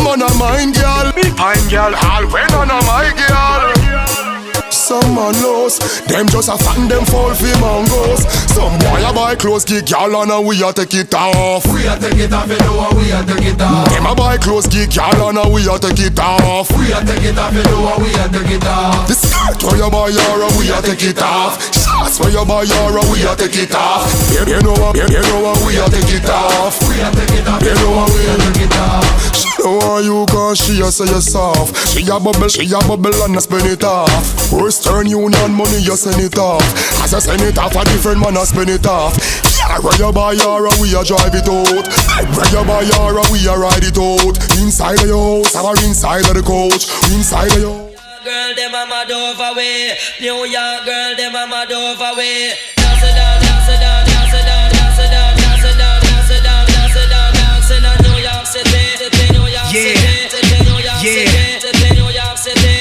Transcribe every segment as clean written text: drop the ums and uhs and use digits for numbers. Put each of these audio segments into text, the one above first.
man a mine girl. Me pine girl, all when on a my girl. Some man lost, them just a fan, them fall for mangos. Some boy a buy clothes, kick y'all on and we a take it off. We a take it off, you know we a take it off. Them a buy clothes, kick y'all on and we a take it off. We a take it off, you know we a take it off. The skirt where you buy your, we a take it off. Shots where you buy your, we a take it off. You know what, we a take it off. We a take it off, You know what, we a take it off. She know how you cause she a say you soft. She a bubble and a spin it off. Western Union money you send it off. As I send it off a different man a spin it off. Yeah, where you buy your we a drive it out. Where you buy your we a ride it out. Inside of your house or inside of the coach. Inside of your Girl, them a mad over way. New York girl, them a mad over way. Dance it down, dance it down, dance it down, dance it down, dance it down, dance it down, dance it down, dance it down. New York City, New York City, New York City, New York City.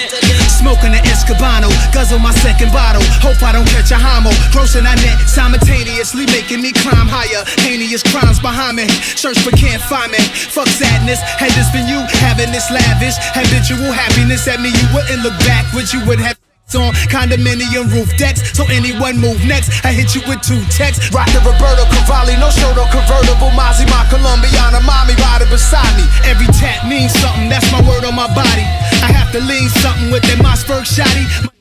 Smoking the Escobano, guzzle my second bottle. Hope I don't catch a homo. Grossing I net simultaneously, making me climb higher. Heinous crimes behind me. Search but can't find me. Fuck sadness. Had this been you having this lavish habitual happiness at me, you wouldn't look back. Would you would have on condominium roof decks? So anyone move next? I hit you with 2 texts. Rockin' Roberto Cavalli, no show, no convertible. Mozzie, my Colombiana, mommy riding beside me. Every tap means something. That's my word on my body. I have to lean something with that Mossberg shotty.